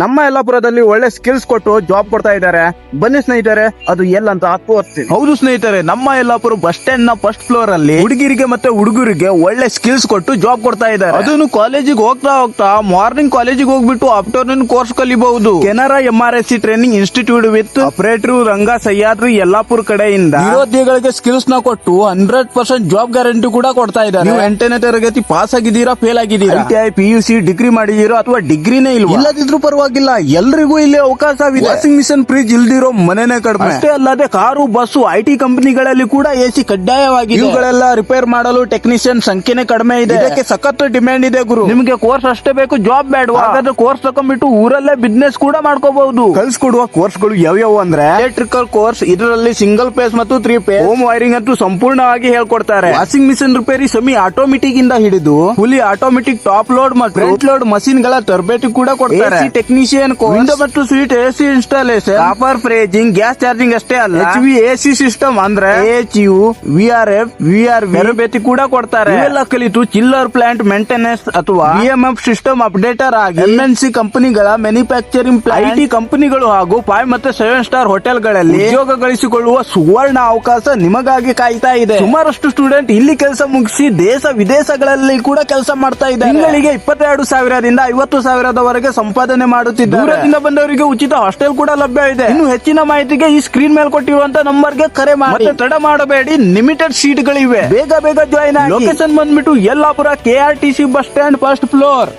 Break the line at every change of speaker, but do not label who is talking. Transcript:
ನಮ್ಮ ಯಲ್ಲಾಪುರದಲ್ಲಿ ಒಳ್ಳೆ ಸ್ಕಿಲ್ಸ್ ಕೊಟ್ಟು ಜಾಬ್ ಕೊಡ್ತಾ ಇದ್ದಾರೆ. ಬನ್ನಿ ಸ್ನೇಹಿತರೆ, ಅದು ಎಲ್ಲಂತ ತೋರಿಸ್ತೀನಿ.
ಹೌದು ಸ್ನೇಹಿತರೆ, ನಮ್ಮ ಯಲ್ಲಾಪುರ ಬಸ್ ಸ್ಟ್ಯಾಂಡ್ ನ ಫಸ್ಟ್ ಫ್ಲೋರ್ ಅಲ್ಲಿ ಹುಡುಗಿರಿಗೆ ಮತ್ತೆ ಹುಡುಗರಿಗೆ ಒಳ್ಳೆ ಸ್ಕಿಲ್ಸ್ ಕೊಟ್ಟು ಜಾಬ್ ಕೊಡ್ತಾ ಇದ್ದಾರೆ. ಅದನ್ನು ಕಾಲೇಜಿಗೆ ಹೋಗ್ತಾ ಹೋಗ್ತಾ ಮಾರ್ನಿಂಗ್ ಕಾಲೇಜಿಗೆ ಹೋಗ್ಬಿಟ್ಟು ಆಫ್ಟರ್ನೂನ್ ಕೋರ್ಸ್ ಕಲಿಬಹುದು. Canara MRSC training institute with operator Ranga Sahyadri Yellapur ಕಡೆಯಿಂದ ನಿರುದ್ಯೋಗಿಗಳಿಗೆ ಸ್ಕಿಲ್ಸ್ ನ ಕೊಟ್ಟು 100% ಜಾಬ್ ಗ್ಯಾರಂಟಿ ಕೂಡ ಕೊಡ್ತಾ ಇದ್ದಾರೆ. ನೀವು 8ನೇ ತರಗತಿ ಪಾಸ್ ಆಗಿದ್ದೀರಾ, ಫೇಲ್ ಆಗಿದ್ದೀರಾ, ITI PUC ಡಿಗ್ರಿ ಮಾಡಿದೀರೋ ಅಥವಾ ಡಿಗ್ರಿನೇ ಇಲ್ಲದಿದ್ರು ಪರವಾಗಿಲ್ಲ, ಎಲ್ರಿಗೂ ಇಲ್ಲಿ ಅವಕಾಶವಿದೆ. ವಾಷಿಂಗ್ ಮಿಷನ್ ಫ್ರಿಜ್ ಇಲ್ದಿರೋ ಮನೆನೇ ಕಡಿಮೆ. ಅಷ್ಟೇ ಅಲ್ಲದೆ ಕಾರು, ಬಸ್ಸು, IT ಕಂಪನಿಗಳಲ್ಲಿ ಕೂಡ AC ಕಡ್ಡಾಯವಾಗಿದೆ. ಇವುಗಳೆಲ್ಲ ರಿಪೇರ್ ಮಾಡಲು ಟೆಕ್ನಿಷಿಯನ್ ಸಂಖ್ಯೆನೇ ಕಡಿಮೆ ಇದೆ. ಇದಕ್ಕೆ ಸಖತ್ ಡಿಮ್ಯಾಂಡ್ ಇದೆ ಗುರು. ನಿಮಗೆ ಕೋರ್ಸ್ ಅಷ್ಟೇ ಬೇಕು, ಜಾಬ್ ಬೇಡವಾ? ಹಾಗಾದ್ರೆ ಕೋರ್ಸ್ ತಕೊಂಡ್ಬಿಟ್ಟು ಊರಲ್ಲೇ ಬಿಸ್ನೆಸ್ ಕೂಡ ಮಾಡ್ಕೋಬಹುದು.
ಕಲ್ಸ್ಕೊಡುವ ಕೋರ್ಸ್ಗಳು ಯಾವ್ಯಾವ ಅಂದ್ರೆ
ಎಲೆಕ್ಟ್ರಿಕಲ್ ಕೋರ್ಸ್, ಇದರಲ್ಲಿ ಸಿಂಗಲ್ ಫೇಸ್ ಮತ್ತು 3 ಫೇಸ್, ಹೋಮ್ ವೈರಿಂಗ್ ಅಂತೂ ಸಂಪೂರ್ಣವಾಗಿ ಹೇಳ್ಕೊಡ್ತಾರೆ. Washing machine repair semi automatic ಇಂದ ಹಿಡಿದು ಫುಲಿ ಆಟೋಮೆಟಿಕ್ ಟಾಪ್ ಲೋಡ್ ಮತ್ತು ಫ್ರಂಟ್ ಲೋಡ್ ಮಷೀನ್ ಗಳ ತರಬೇತಿ ಕೂಡ ಕೊಡ್ತಾರೆ. ಟೆಕ್ನಿಷಿಯನ್ ವಿಂಡೋ ಮತ್ತು ಸ್ವೀಟ್ AC installation, copper brazing, gas charging ಅಷ್ಟೇ ಅಲ್ಲ, HVAC ಸಿಸ್ಟಮ್ ಅಂದ್ರೆ AHU, VRF, VRV ತರಬೇತಿ ಕೂಡ ಕೊಡ್ತಾರೆ. ಇವೆಲ್ಲ ಕಲಿತು ಚಿಲ್ಲರ್ ಪ್ಲಾಂಟ್ ಮೇಂಟೆನೆನ್ಸ್ ಅಥವಾ BMF ಸಿಸ್ಟಮ್ ಅಪ್ಡೇಟರ್ ಆಗಿ MNC ಕಂಪನಿಗಳ ಮ್ಯಾನುಫ್ಯಾಕ್ಚರಿಂಗ್ IT ಕಂಪನಿಗಳು ಹಾಗೂ 5 ಮತ್ತು 7 ಸ್ಟಾರ್ ಹೋಟೆಲ್ಗಳಲ್ಲಿ ಉದ್ಯೋಗ ಗಳಿಸಿಕೊಳ್ಳುವ ಸುವರ್ಣ ಅವಕಾಶ ನಿಮಗಾಗಿ ಕಾಯ್ತಾ ಇದೆ. ಸುಮಾರಷ್ಟು ಸ್ಟೂಡೆಂಟ್ ಇಲ್ಲಿ ಕೆಲಸ ಮುಗಿಸಿ ದೇಶ ವಿದೇಶಗಳಲ್ಲಿ ಕೂಡ ಕೆಲಸ ಮಾಡ್ತಾ ಇದ್ದಾರೆ. ತಿಂಗಳಿಗೆ 22,000ದಿಂದ 50,000ದವರೆಗೆ ಸಂಪಾದನೆ ಮಾಡುತ್ತಿದ್ದಾರೆ. ದೂರದಿಂದ ಬಂದವರಿಗೆ ಉಚಿತ ಹಾಸ್ಟೆಲ್ ಕೂಡ ಲಭ್ಯ ಇದೆ. ಇನ್ನು ಹೆಚ್ಚಿನ ಮಾಹಿತಿಗೆ ಈ ಸ್ಕ್ರೀನ್ ಮೇಲೆ ಕೊಟ್ಟಿರುವಂತ ನಂಬರ್ಗೆ ಕರೆ ಮಾಡಿ. ತಡ ಮಾಡಬೇಡಿ, ಲಿಮಿಟೆಡ್ ಸೀಟ್ ಗಳಿವೆ. ಬೇಗ ಜಾಯಿನ್ ಆಗಿ. ಲೊಕೇಶನ್ ಬಂದ್ಬಿಟ್ಟು Yellapur KRTC bus stand first floor.